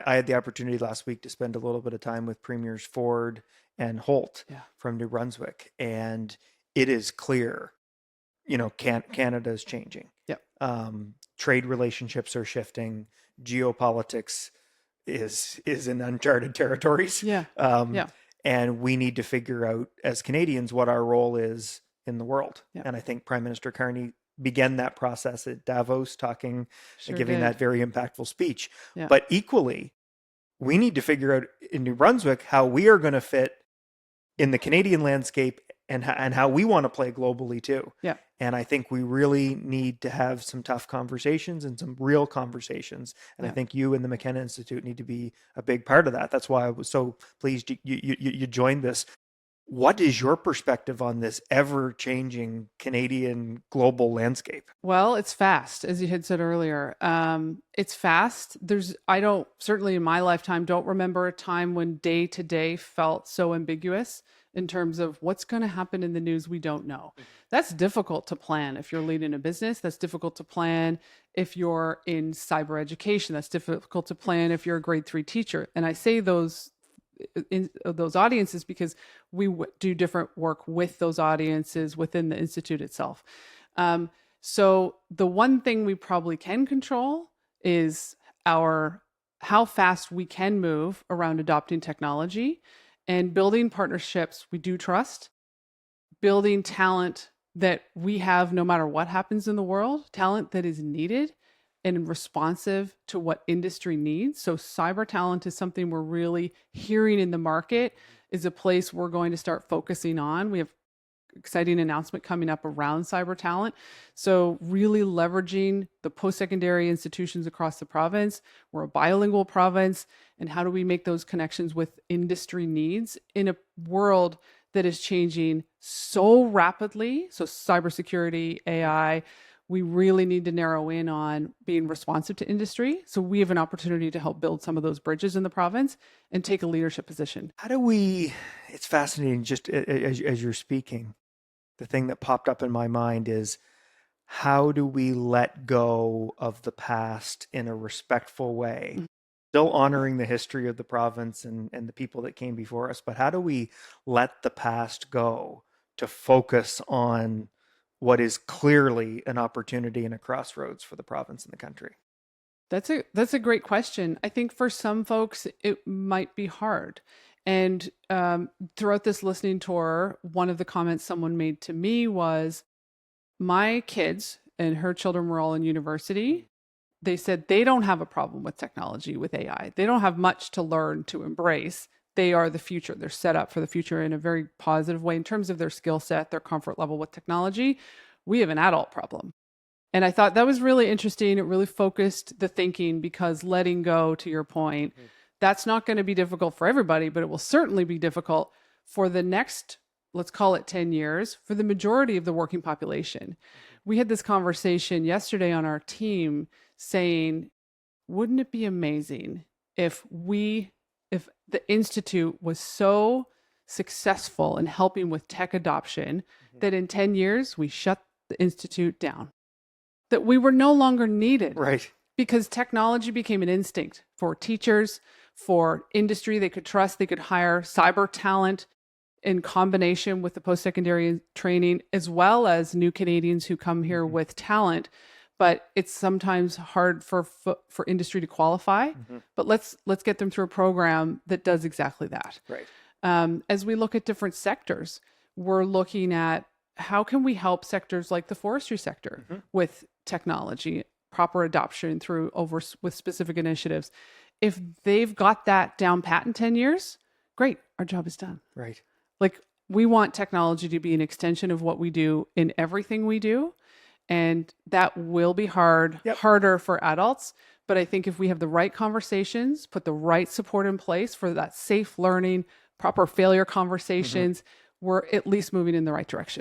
I had the opportunity last week to spend a little bit of time with Premiers Ford and Holt Yeah. from New Brunswick, and it is clear, Canada is changing. Yep. Trade relationships are shifting. Geopolitics is in uncharted territories. Yeah. Um, Yeah. and we need to figure out as Canadians what our role is in the world. Yeah. And I think Prime Minister Carney began that process at Davos, Sure giving did. that very impactful speech. Yeah. But equally, we need to figure out in New Brunswick how we are going to fit in the Canadian landscape and how we want to play globally too. Yeah. And I think we really need to have some tough conversations and some real conversations. And I Yeah. think you and the McKenna Institute need to be a big part of that. That's why I was so pleased you joined this. What is your perspective on this ever changing Canadian global landscape? Well, it's fast, as you had said earlier. It's fast. I don't, certainly in my lifetime, don't remember a time when day to day felt so ambiguous in terms of what's going to happen in the news we don't know. That's difficult to plan if you're leading a business. That's difficult to plan if you're in cyber education. That's difficult to plan if you're a grade 3 teacher. And I say those audiences because we do different work with those audiences within the institute itself. So the one thing we probably can control is how fast we can move around adopting technology and building partnerships we do trust, building talent that we have no matter what happens in the world, talent that is needed and responsive to what industry needs. So cyber talent is something we're really hearing in the market, is a place we're going to start focusing on. We have exciting announcement coming up around cyber talent. So really leveraging the post-secondary institutions across the province. We're a bilingual province. And how do we make those connections with industry needs in a world that is changing so rapidly? So cybersecurity, AI, we really need to narrow in on being responsive to industry. So we have an opportunity to help build some of those bridges in the province and take a leadership position. It's fascinating just as you're speaking. The thing that popped up in my mind is how do we let go of the past in a respectful way? Mm. Still honoring the history of the province and the people that came before us, but how do we let the past go to focus on what is clearly an opportunity and a crossroads for the province and the country? That's a great question. I think for some folks it might be hard. And throughout this listening tour, one of the comments someone made to me was, my kids and her children were all in university. They said they don't have a problem with technology, with AI. They don't have much to learn, to embrace. They are the future. They're set up for the future in a very positive way in terms of their skill set, their comfort level with technology. We have an adult problem. And I thought that was really interesting. It really focused the thinking, because letting go, to your point, that's not going to be difficult for everybody, but it will certainly be difficult for the next, let's call it 10 years, for the majority of the working population. We had this conversation yesterday on our team saying, wouldn't it be amazing if the Institute was so successful in helping with tech adoption that in 10 years we shut the Institute down? That we were no longer needed. Right. Because technology became an instinct for teachers, for industry they could trust. They could hire cyber talent in combination with the post-secondary training, as well as new Canadians who come here with talent. But it's sometimes hard for industry to qualify. But let's get them through a program that does exactly that. Right. As we look at different sectors, we're looking at how can we help sectors like the forestry sector with technology, proper adoption with specific initiatives. If they've got that down pat in 10 years, great, our job is done. Right. Like, we want technology to be an extension of what we do in everything we do. And that will be harder for adults. But I think if we have the right conversations, put the right support in place for that safe learning, proper failure conversations, we're at least moving in the right direction.